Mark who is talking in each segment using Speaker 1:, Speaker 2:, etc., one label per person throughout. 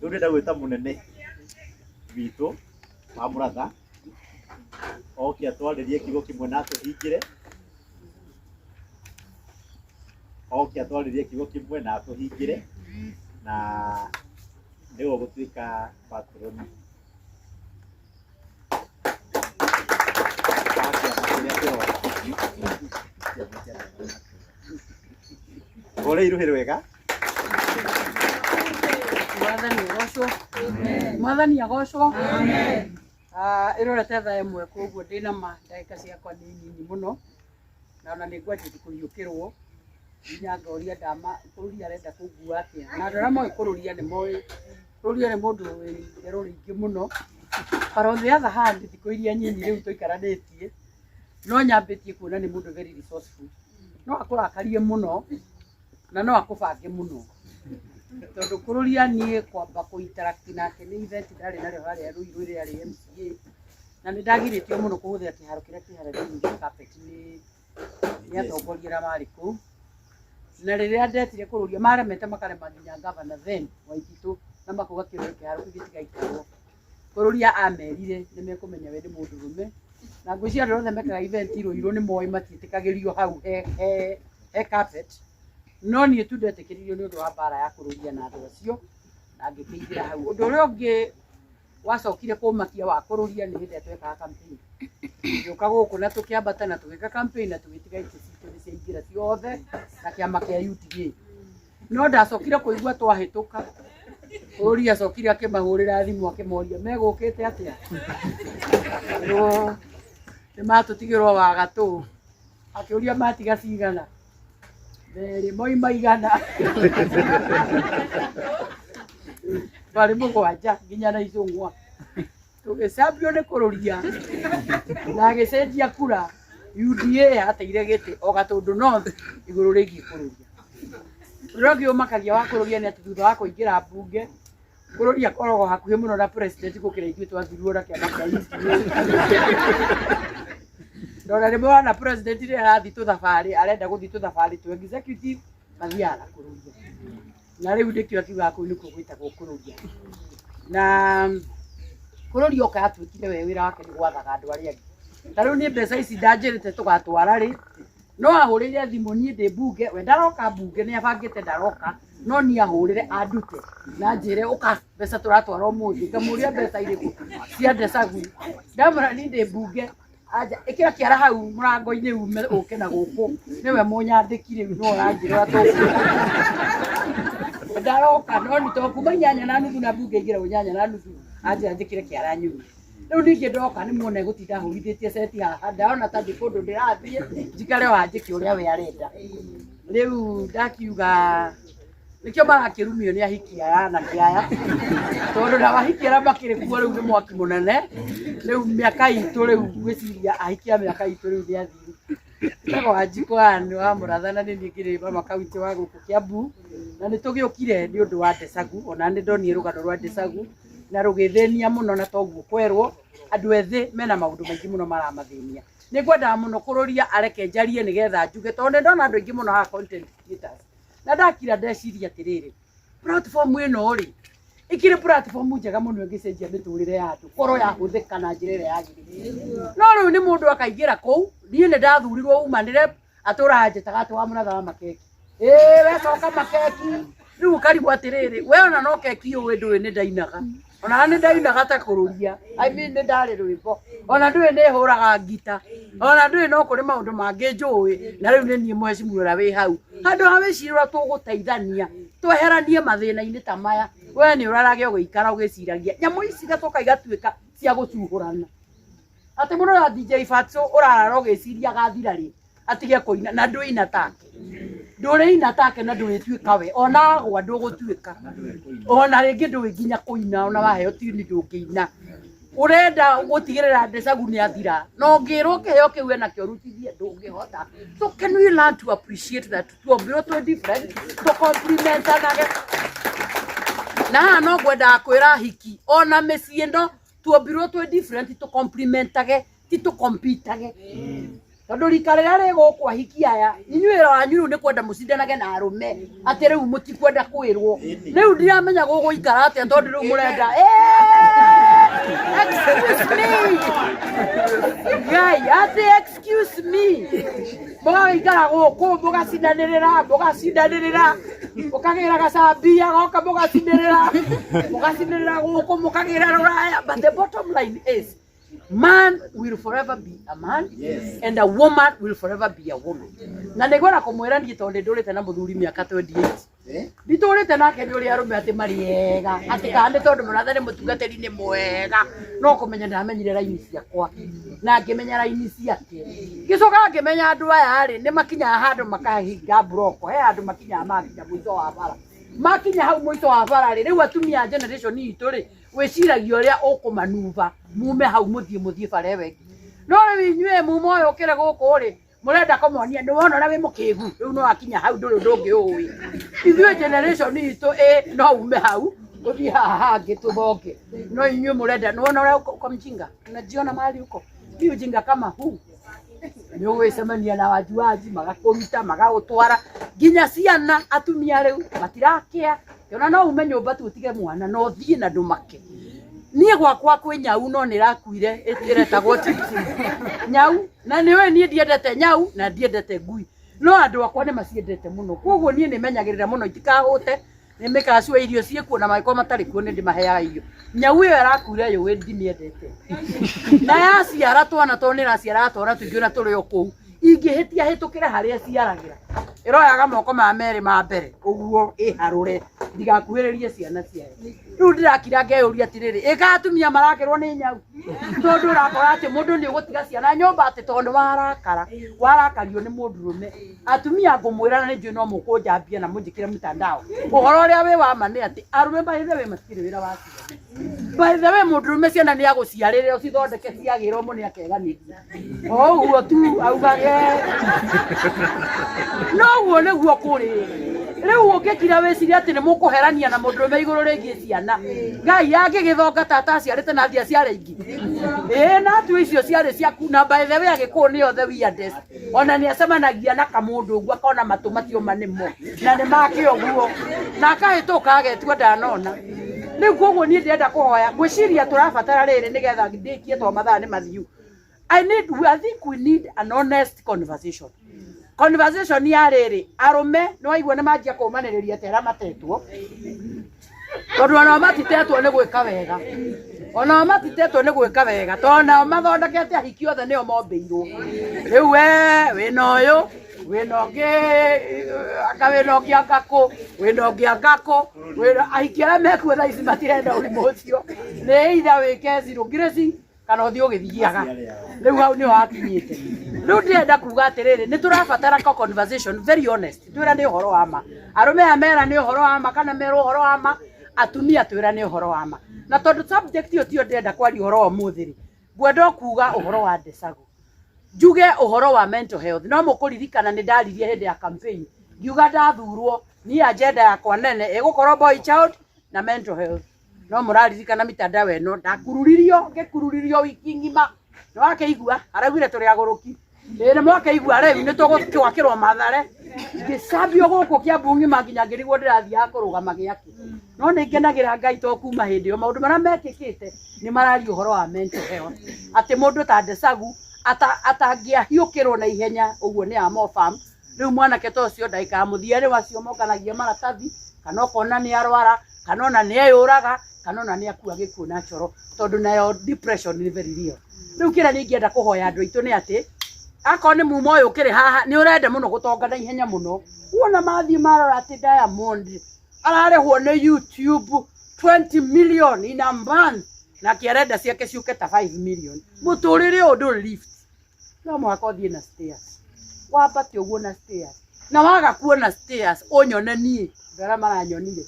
Speaker 1: Ndio nda gwita munene witũ wa Mũratha oke atwarĩrie kiugo kĩmwe na tũhingĩre. Oke atwarĩrie kiugo kĩmwe na tũhingĩre na nĩguo gũtuĩka patroni. Ole iruhĩre wega.
Speaker 2: Mwathani agocwo. Amen. Irorete thaa ĩmwe koguo ndĩna ma ndagĩka ciakwa nĩ nini mũno na ona nĩngwanjĩtie kũhiũkĩrwo nginya ngoria ndama bũrũri arenda kũngua atĩa. Na andũ arĩa moĩ kũrũria nĩ moĩ kũrũria nĩ mũndũ wĩ itherũ rĩingĩ mũno. But on the other hand thikũ iria nyinyi rĩu tũikaranĩtie no nyambĩtie kuona nĩ mũndũ very resourceful. No akũrakarie mũno na no akũbange mũno. Tondũ kũrũria niĩ kwamba kũ-interact nake nĩ event ndarĩ narĩo harĩa Ruiru rĩarĩ MCA na nĩ ndagirĩtio mũno kũhũthĩra kĩharo kĩrĩa kĩ harĩa thĩinĩ gĩa carpet nĩ atongoria arĩa marĩ kũu. Na rĩrĩa ndetire kũrũria maremete makarema nginya governor then Waititũ na makauga kĩharo kĩu gĩtigaikarwo. Kũrũria amerire nĩ mekũmenya we nĩ mũndũrũme na ngwĩciria andũ othe mekaga event Ruiru nĩ moĩ matiĩtĩkagĩrio hau he carpet. No niĩ tu ndetĩkĩririo nĩ ũndũ wa mbara ya kũrũria na andũ acio na ngĩkĩingĩra hau. Ũndũ ũrĩa ũngĩ wacokire kũmakia wa kũrũria nĩ hĩndĩ ĩrĩa twekaga campaign. Gĩũka gũkũ na tũkĩambata na tũgĩka campaign na tũgĩtiga itĩ citũ nĩ ciaingĩra ciothe na kĩama kĩa UDA. No ndacokire kũigua twahĩtũka kũrũria acokire akĩmahũrĩra thimũ akĩmoria megũkĩte atĩa. Nĩ matũtigĩrwo wa gatũ akĩũria matiga cigana. Merĩ moima igana. Barĩ mũgwanja nginya na icũng'wa. Tũgĩcambio nĩ kũrũria na agĩcenjia kura UDA ateire gĩtĩ o Gatũndũ North igũrũ rĩgiĩ kũrũria. Ũrĩa ũngĩ ũmakagia wa kũrũria nĩ atĩ thutha wa kũingĩra mbunge kũrũria akoragwo hakuhĩ mũno na president gũkĩra ithuĩ twathurirwo na kĩama kĩa UDA. Ndona rĩmwe wana president rĩrĩa arathiĩ tũthabarĩ arenda gũthiĩ tũthabarĩ tũ executive mathiaga kũrũria. Na rĩu nĩkĩo akiuga kũu nĩkuo gwĩtagwo kũrũria. Na kũrũria oka atuĩkire we wĩra wake nĩ gwathaga andũ arĩa angĩ. Ta rĩu nĩ mbeca ici ndanjĩrĩte tũgatwara rĩ no ahũrĩire thimũ niĩ ndĩ mbunge we ndaroka mbunge nĩ abangĩte ndaroka no niĩ ahũrĩre andute na njĩre ũka mbeca tũratwara ũmũthĩ ngamũria mbeca irĩkũ cia Ndesagu. Ndamwĩra niĩ ndĩ mbunge aja ĩkĩra kĩara hau mũrango-inĩ ume ũke na gũkũ nĩwe mũnyandĩki rĩu no ũranjĩra tũkũ ndaroka no nĩ tondũ kuma 8:30 na mbunge ĩingĩragwo 8:30 anjĩra njĩkĩre kĩara nyume. Rĩu ningĩ ndoka nĩ muona gũtinda hũrithĩtie seti haha ndaona ta ndĩ kũndũ ndĩrathiĩ njikare wanjĩke ũrĩa we arenda. Rĩu ndakiuga nĩkĩo marakĩrumio nĩ ahiki aya na kĩaya tondũ na ahiki arĩa makĩrĩ kuo rĩu nĩ mwaki mũnene. Rĩu mĩaka itũ rĩu gwĩciria ahiki a mĩaka itũ rĩu nĩ athiru. Ndagwo Wanjikũ nĩ wa Mũratha na nĩ niĩ ngĩrĩ mama kaunti wa gũkũ Kiambu na nĩ tũgĩũkire nĩ ũndũ wa Ndesagu ona nĩ ndonire rũgano rwa Ndesagu na rũgĩthĩnia mũno na toguo kwerwo andũ ethĩ mena maũndũ maingĩ mũno maramathĩnia. Nĩ ngwendaga mũno kũrũria areke njarie nĩgetha njuge tondũ ndona andũ aingĩ mũno ha content creators. Na ndakira ndeciria atĩrĩrĩ platform ĩno rĩ ĩkĩrĩ platform njega mũno ĩngĩcenjia mĩtũrĩre ya andũ korwo yahũthĩka na njĩra ĩrĩa yagĩrĩire. No rĩu nĩ mũndũ akaingĩra kũu niĩ nĩ ndathurirwo umanĩre atũra njĩtaga atĩ wa Mũratha wa makeki. We coka makeki rĩu ũkarigwo atĩrĩrĩ we ona no keki ũĩ ndũĩ nĩ ndainaga ona nĩ ndainaga ta kũrũria I mean nĩ ndarĩ rwĩmbo ona ndũĩ nĩ hũraga ngita ona ndũĩ no kũrĩ maũndũ mangĩ njũĩ na rĩu nĩ niĩ mwecimu ũrĩa wĩ hau handũ ha wĩcirĩra tũgũteithania tweheranie mathĩna-inĩ ta maya we nĩ ũrarage ũgĩikara ũgĩciragia nyamũ ici igacoka igatuĩka cia gũcuhũrana atĩ mũno na DJ Fatso ũrarara ũgĩciria gathira rĩ atige kũina na ndũina take ndũrĩina take na ndũrĩtuĩka we ona agwa ndũgũtuĩka ona rĩngĩ ndũĩ nginya kũina ona waheo tini ndũngĩina urenda gũtigĩrĩra Ndesagu nĩ athira no ngĩrwo kĩheo kĩu we nakĩo rutithie ndũngĩhota. So can we learn to appreciate that tuombirwo twĩ different to compliment anage na no ngwenda kwĩra hiki ona mĩciĩ ndo tuombirwo twĩ different to complimentage ti to compete age tondu rika riria riguku ahiki aya inyuira wanyu ni kwenda mucindanage na arume ati riu mutikwenda kwirwo riu ndiramenya guguikara atia tondu riu murenda excuse me guy ati excuse me mugaikara guku mugacindanirira mukagira gacambia goka mugacindanirira guku mukagira ruraya. But the bottom line is man will forever be a man, yes, and a woman will forever be a woman. Na negora kumwira ndi tonde ndurite na muthuri miaka 28 nditurite nake ndi uri arume ati mariega ati kandi tondu murathani mutungatiri ni mwega no kumenya ndamenyire raini ciakwa na ngimenya raini ciake gicoka ngimenya andu aya ri ni makinya handu makahinga broko he andu makinya makinya mwico wa bara makinya hau mwico wa bara ri riu atumia generation itu ri wiciragia uria ukumanuva mume hau muthie bare wengi no riu inyue mumoyo ukire guku ri murenda kumuonia ni wona na wi mukigu riu no akinya hau nduri ndungi uwi ithuĩ generation itu no ume hau uthie haha ngituthoke no inyue murenda ni wona uria uko mjinga unajiona mahali huko hiyo jinga kama huu ni uwesemania na wajuaji magakuruta magagutwara nginya ciana atumia riu matirakia yona no ume nyumba tu utige mwana no thie na ndumake nie gwakwa kwi nyau no nirakuire itiretagwo tipsi nyau na niwe nie ndiendete nyau na ndiendete ngui no andu akwa ni maciendete muno koguo nie nimenyagirira muno itikahute nimikacua irio ciekuo na maiko matari kuo ni ndimaheaga irio nyau iyo arakuire yo we ndimiendete na yaciara twana tonira ciara twana tungiona turi o kuu ingihitia hitukire haria ciaragira iroyaga moko ma meri ma mbere uguo iharure ndigakuhiririe ciana ciayo riu ndirakira ngeuria atiriri igatumia marakirwo ni nyau tondu urakora ati mundu ni ugutiga ciana nyumba ati tondu warakario ni mundurume atumia ngumwira na ninjui no mukunjambia na munjikire mtandao uhoro uria wi wa ma ni ati arume baithe we matikire wira wa ciana baithe we mundurume ciana ni aguciarire ucithondeke ciagirwo muni akeganithia uguo tu augage no guo niguo kuri riu ungikira wiciria ati ni mukuherania na mundurume iguru ringi ciana ngai angigithonga tata ciarite na thia ciare ingi na tu icio ciare ciaku na by the way agikuo ni othe weirdest ona ni acemanagia na kamundu uguo akona matu matio manimo na ni make uguo na akahituka agetua ndanona riu koguo ni ndenda kuhoya gwiciria turabatara riri nigetha ndikie to mathaa ni mathiu I think we need an honest conversation. Conversation ya riri arume no aigua ni manjia kumaniriria tera matetwo tondu ona matitetwo ni gwika wega ona matitetwo ni gwika wega tona mathondekete ahiki othe nio mombeirwo riu we wina uyu wina ungi akawina ungi angako wina ungi angako wina ahiki aria mekuo thaa ici matirenda urimu ucio ni itha wike zero grazing kana uthio githiaga riu hau ni wakinyite riu ndienda kuga atiriri ni turabatara conversation very honest twira ni uhoro wa ma arume amera ni uhoro wa ma kana mero uhoro wa ma atumia twira ni uhoro wa ma na tondu subject yo tio ndienda kwari uhoro wa muthiri ngwenda kuga uhoro wa Ndesagu njuge uhoro wa mental health no mukuririkana ni ndaririe hindi ya campaign ngiuga ndathurwo ni agenda yakwa nene igukorwo boy child na mental health no muraririkana mitandao eno ndakururirio wiki ngima no akeigua aragwire turi aguruki ni mwakaigua riu ni tugukirwa mathare ngisambio guku kia bungi maginya ngirigwo ndirathia kurugama giaki no ni ngenagira Ngai to kuma hindi yo maundu mara mekikite ni marari uhoro wa mental health ati mundu ta Ndesagu atangiahiukirwo na ihenya uguo ni amo farm riu mwanake to cio ndaika muthiari wacio mokanagia maratathi kana kona ni arwara kana ona ni ayuraga kana ona ni akua gikuo na choro tondu nayo depression ni very real riu kira ni ngienda kuhoya andu aitu ni ati akon ni mumoyo ukiri haha ni urenda muno gutonga na ihenya muno wona mathi marora ati Diamond ararehwo ni YouTube 20 million in a month na kierenda ciake ciuke ta 5 million muturire undu lift no mwako thie na stairs wapati uguo na stairs na waga kuona stairs onyone nie ndara maranyonire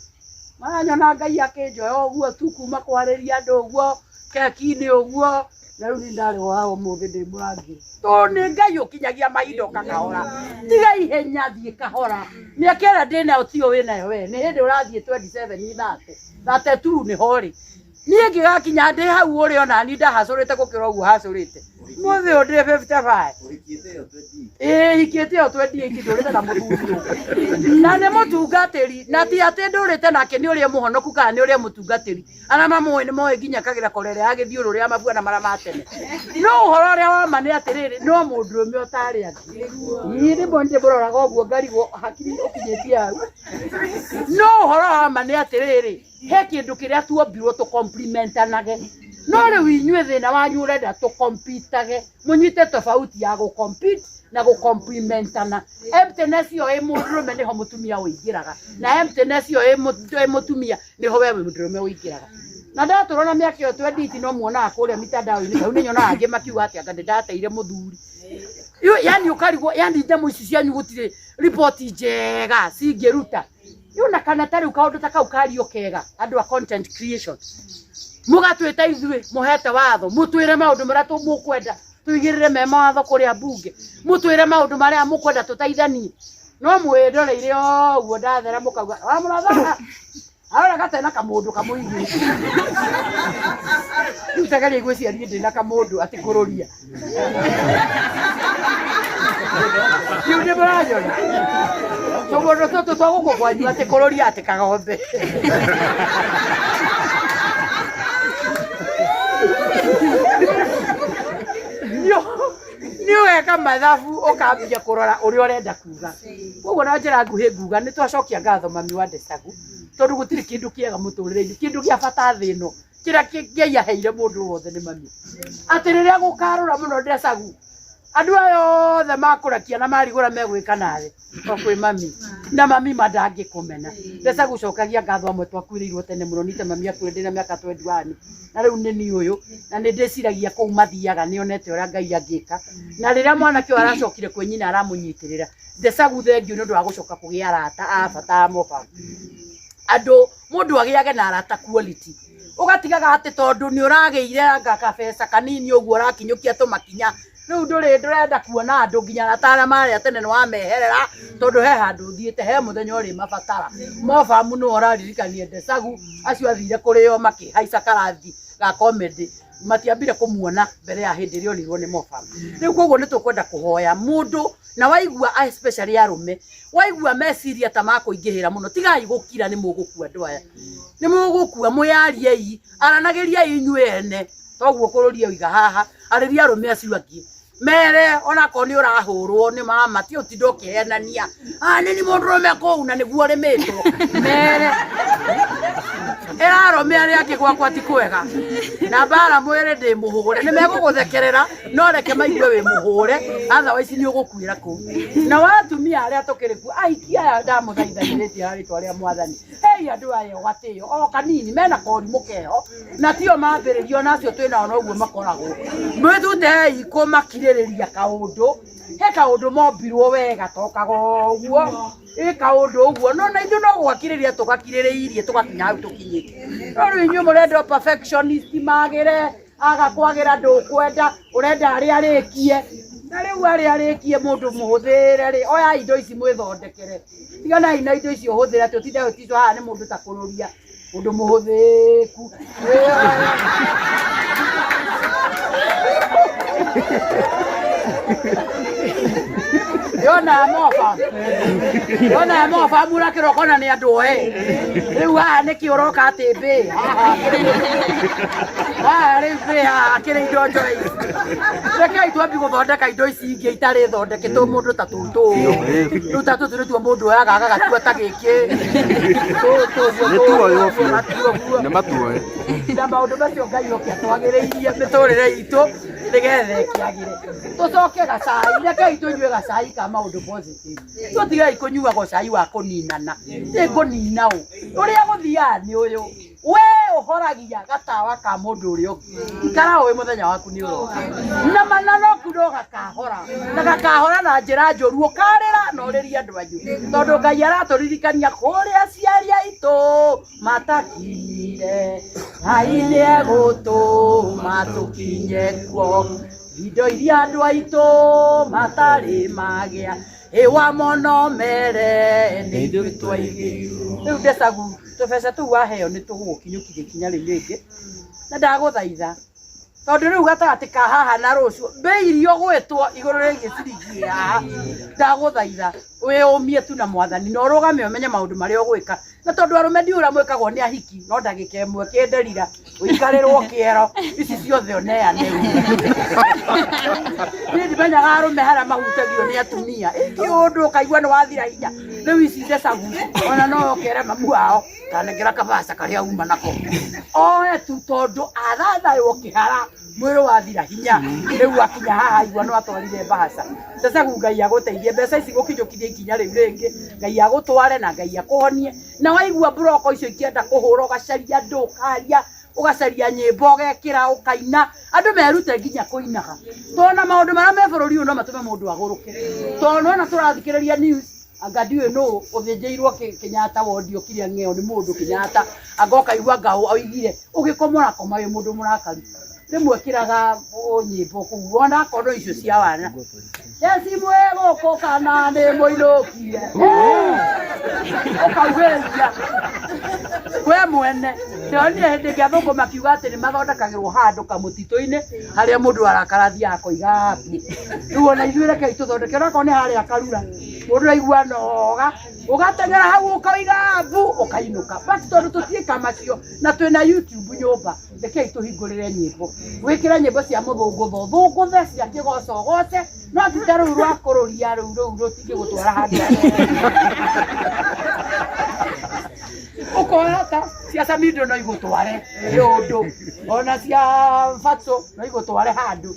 Speaker 2: maranyona Ngai akinjoya uguo tu kuma kwariria andu uguo keki-ini uguo na riu ndari wao muthi ndi murangi to ni Ngai ukinyagia mahindo kakahora tiga ihenya thie kahora ni akera ndina utio winayo we ni hindi urathie 27 30 tu ni hori nie ngigakinya ndi hau uri ona ni ndahacurite gukira uguo hacurite Mothe onde 55. Hikite yo 28 ndurite na muthuri. Na ne mutungatiri na ti ati ndurite nake ni uria muhonoku kana ni uria mutungatiri. Ana mamuwe ni moe nginya kagira korere agithiuru ria mabua na mara matene. No uhoro uria wa mane atiriri no mundurume utari ati. Ni bonde borora goguo ngarigo hakiri ukinyetie au. No uhoro wa mane atiriri he kindu kiria tuombirwo tu complimentanage. No riu inyue thina wanyu urenda tu competage munyite tofauti ya go compete na go complimentana. Emptiness yo mundurume niho mutumia uingiraga na emptiness yo mutumia niho wewe mundurume uingiraga. Na ndaturona miaka yo 20 no muona akuria mitandao-ini kau ninyona ange makiuga ati anga ndateire muthuri. Yani ukarigo yani ndemo ici cianyu gutire report njega cingiruta. Yuna kana tari ukaundu ta kau kario kega andu a content creation. Mugatwita ithuĩ muhete watho mutwire maundu maria mukwenda tuigirire me mawatho kuria bunge mutwire maundu maria mukwenda tutaithanie no mwindoreire oguo ndathera mukauga wa muratha arora gatena kamundu kamuigi tutagari gwiciarie ndina kamundu ati kururia yune barajo tobodo toto twaguko kwanyu ati kururia ati kagombe Nio weka mathabu ukambia kurora uri urenda kuga. Koguo na njira nguhi nguga ni twacokia ngatho mami wa Ndesagu tondu gutiri kindu kiega muturire-ini kindu gia bata thino kira kiaheire mundu wothe ni mami. Ati riria gukarura muno Ndesagu andu ayo othe makurakia na marigura megwika nawe okwi mami na mami madangi kumena. Ndesagu cokagia ngatho amwe twakuirirwo tene muno nite mami akwende na miaka 21 na riu ni ni uyu na ni ndiciragia kou mathiaga nionete uria Ngai angika na riria mwana kio aracokire kwe nyina aramunyitirira. Ndesagu thengiu ni undu wa gucoka kugia arata abata mofa andu mundu agiage na arata quality ugatigaga ati tondu ni urageire anga kabesa kanini uguo urakinyukia tumakinya riu ndurenda kuona andu nginya atara mari atene ni wameherera tondu he handu thiete he muthenya uri mabatara mofamu no oraririkanie Ndesagu acio athire kurio makihaica karathi ga comedy matiambire kumuona mbere ya hindi rio nirwo ni mofamu. Riu koguo ni tukwenda kuhoya mundu na waigua especially arume waigua meciria ta makuingihira muno tigai gukira ni mugukua andu aya ni mugukua muyariei aranageria inyue ene toguo kururia uiga haha ariria arume acio angi mere ona ko ni urahurwo ni mama ti utindo kihenania ni mundurume kou na niguo rimitwo mere arome ari akigwa kwati kwega na bara mwere ndi muhure ni meguguthekerera no reke maigue wi muhure otherwise ni ugukwira kou na watumia aria tukiriku aiki aya ndamuthaithanirie hari twaria mwathani andu aya watio o kanini mena korimu keho na tio mambiririo nacio twina no uguo makoragwo mwithute iko makiririria kaundu he kaundu mombirwo wega tokaga uguo kaundu uguo no na ithu no gwakiriria tugakiririirie tugakinya hau tukinyite no riu inyu murenda perfectionist magire agakwagira ndukwenda urenda ari arikie na riu ari arikie mundu muhuthire ri oya indo ici mwithondekere tigana ina indo ici uhuthira tutinde utico haha ni mundu ta kururia mundu muhuthiku Yona mofa mura kirokona ni andu oe riu haha niki uroka atimbi riu kiri indo njoi reke itwambi guthondeka indo ici ingi itari thondeke tu mundu ta tutu riu ta tutu ni tuo mundu oe agagatua ta giki
Speaker 3: ni matuoe
Speaker 2: na maundu macio Ngai oke atwagiriirie miturire itu nigethe kiagire tucoke gacai reke itunyue gacai ka maundu positive tutigai kunyua gocai wa kuninana ni kunina u uria guthia ni uyu we uhoragia gatawa ka mundu uri ungi kara we muthenya waku ni uroka na manano kudo gakahora na gakahora na njira njoru ukarira no riria andu anyu tondu Ngai araturirikania kuria ciaria itu matakire haine gutu matukinye kuo indo iria andu aitu matari magia ewa mono mere ni twaigiru riu Ndesagu tubesa tu waheo ni tugukinyukirie kinya riu ringi na ndaguthaitha tondu riu gatagati ka haha na rucio bei irio gwetwo iguru rigi ciringi ya ndaguthaitha wiyumie tu na mwathani no rugame umenye maundu maria ugwika na tondu arume ndiura mwikagwo ni ahiki no ndagika imwe kinderira uikarirwo kiero ici ciothe oneane ni ndimenyaga arume haria mahutagio ni atumia iki undu ukaigua ni wathira hinya riu ici ndecagu ona no ukere mamu wao kanengera kabasa karia uma nako oe tu tondu athathaywo kihara mwiri wathira hinya riu akinya haha igua no atwarire bahasa ndecagu Ngai aguteithie mbeca ici gukinyukithia ikinya riu ringi Ngai agutware na Ngai akuhonie na waigua broko icio ikienda kuhura ugacaria andu ukaria ugacaria nyimbo ugekira ukaina andu merute nginya kuinaga tona maundu maria me bururi uyu no matume mundu aguruke tona na turathikiriria news anga ndiwe no uthinjirwo Kenyatta wodio kiria ngeo ni mundu Kenyatta agoka igua ngao oigire ugikomora koma wi mundu murakari rimwe kiraga nyimbo kuona kono icio cia wana yesi mwego ko kana ni muinukire ukaugeria we mwene ndio ndi gathungu makiuga ati ni mathondekagirwo handu kamutito-ini haria mundu arakarathia akoiga api riu ona ithuire ke ituthondekera ko ni haria akarura mundu aigua noga ugatengera hau ukoiga abu ukainuka basi tondu tutiika macio na twina YouTube nyumba reke tuhingurire nyimbo wikira nyimbo cia muthungu thunguthe cia kigoco goce no tutaru rwa kururia riu rutingi gutwara handu ukohata cia Samido no igutware yundu ona cia Fatso no igutware handu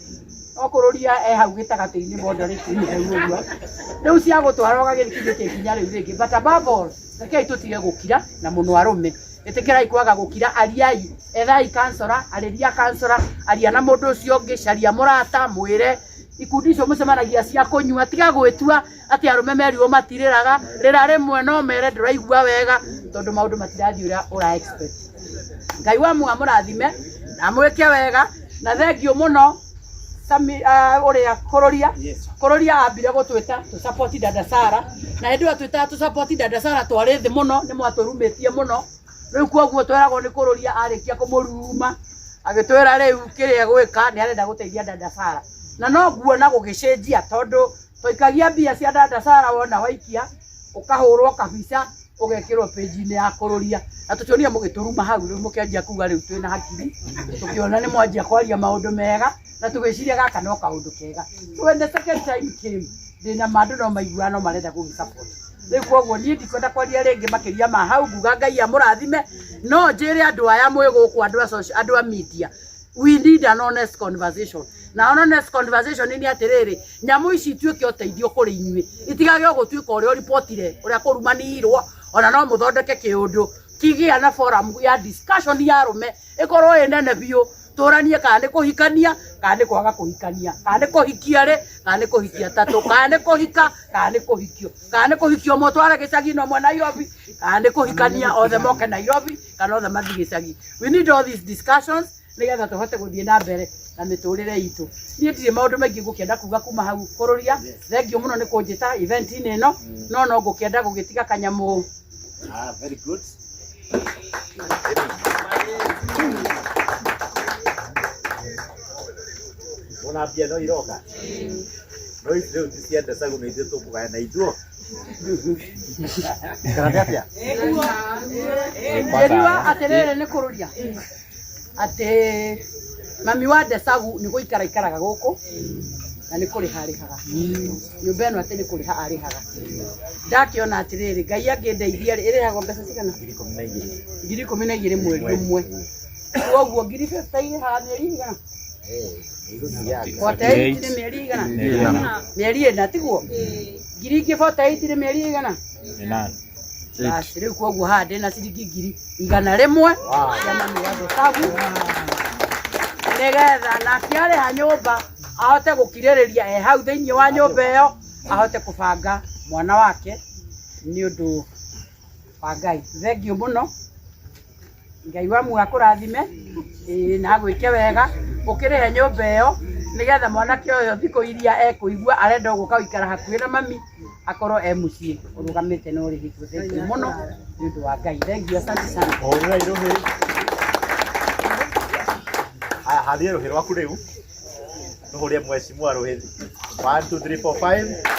Speaker 2: okururia hau gitagati-ini moderate-ini hau riu cia gutwara ugagithikithia kinya riu ringi but above all reke tutige gukira na muno arume itikirai kwaga gukira ariai ethai kansora ariria kansora aria na mundu ucio ungi caria murata mwire ikundi icio mucemanagia cia kunyua tiga gwitua ati arume merirwo matiriraga rira rimwe no mere ndiraigua wega tondu maundu matirathi uria ura expect Ngai wa murathime na mwike wega na thengio muno Sami uria kururia ambire gutwita tu support dada Sara na hindu atwita tu support dada Sara twari thi muno ni mwaturumitie muno riu koguo tweragwo ni kururia arikia kumuruma agitwira riu kiria gwika ni arenda guteithia dada Sara na no guona gugicenjia tondu toikagia mbia cia dada Sara wona waikia ukahurwo kabisa ugekirwo page-ini ya kururia na tutionia mugituruma hau riu mukianjia kuga riu twina hakiri tukiona ni mwanjia kwaria maundu mega na tugiciria gaka no kaundu kega when the second time came ndina mandu no maigua no marenda ku support riu koguo ni ndikwenda kwaria ringi makiria ma hau nguga Ngai amurathime no njire andu aya mwe guku andu a media we need an honest conversation na honest conversation ni atiriri nyamu ici tuike uteithio kuri inyui itigage gutuika uria reportire uria kurumanirwo ona no muthondeke kiundu kigia na forum ya discussion ya rume ikorwo inene biu turanie kana ni kuhikania kana ni kwaga kuhikania kana ni kuhikia ri kana ni kuhikia tatu kana ni kuhika kana ni kuhikio kana ni kuhikio motware gicagi no mwe Nairobi kana ni kuhikania othe moke Nairobi kana othe mathi gicagi we need all these discussions nigetha tuhote guthie na mbere na miturire itu ni ndire maundu maingi ngukienda kuga kuma hau kururia thengio muno ni kunjita event ini no no ngukienda gugitiga kanyamu
Speaker 1: very good ona pia no iroka no ithu tisienda sagu na ithu tukugaya na ithu Gracias.
Speaker 2: Eriwa aterere ni kururia ate mami wa Desagu ni guikara ikaraga guku na ni kuri harihaga nyumba eno ate ni kuri harihaga ndakiona atiriri Ngai angindeithia irihago mbeca cigana 12,000 mweri umwe koguo 50,000 ha mieri igana Kote itire mieri igana mieri ena tiguo 48 mieri igana basi riu koguo hande na ciringi 100 ya mami wa Desagu nigetha na kiare ha nyumba ahote gukiririria hau thiini wa nyumba iyo ahote kubanga mwana wake ni undu wa Ngai thengio muno Ngai wa mwakurathime na gwike wega ukirihe nyumba iyo nigetha mwanake uyo thiko iria ekuigua arenda guka ikara hakuhi na mami akorwo mucii urugamite no rihitwo thengio muno ni undu wa Ngai thengio asante sana
Speaker 1: ora irohe Hali rũhĩ rwaku rĩu tũhũrie mheshimiwa rũhĩ 1 2 3 4 5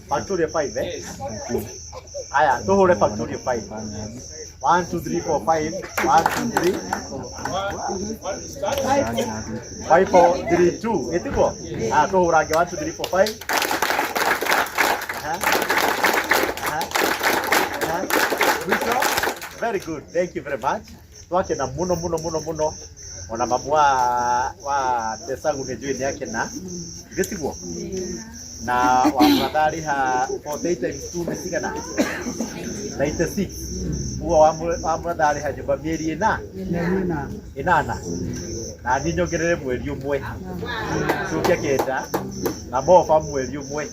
Speaker 1: Factoria 5 eh? Aya, tũhũre Factoria 5 1 2 3 4 5 1 2 3 5 4 3 2 ĩtiguo? Tũhũrange 1 2 3 4 5 Very good, thank you very much. Twakena muno ona mamu wa Tesagu nĩ njũĩ nĩ akena gĩtiguo na wa mwathari ha 48 times 2 nĩ cigana 96 uo wa mwathari ha nyũmba mĩeri ĩnana na niĩ nyongerere mweri ũmwe ciũke kenda na moba mweri ũmwe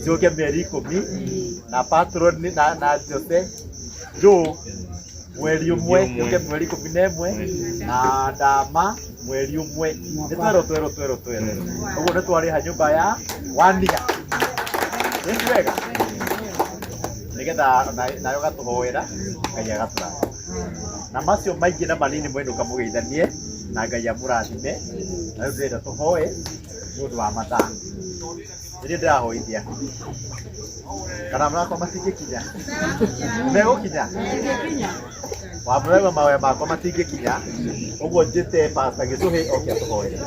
Speaker 1: ciũke mĩeri 10 na patron na Jose Joe mweri ũmwe ciũke mweri 11 na Ndama mweri ũmwe nĩ twero ũguo nĩ twarĩ ha nyũmba ya 1 year nĩ wega nĩgetha nayo gatũhoera Ngai agatũrathima na macio maingĩ na manini mwenũka mũgeithanie na Ngai amũrathime na rĩu ndĩrenda tũhoe nĩ ũndũ wa mathaa nĩ ndĩrahoithia kana mrakwa matingĩkinya megũkinya wamũragwa mahoya makwa matingĩkinya ũguo njĩte Pastor Gĩtũhĩ oke atũhoere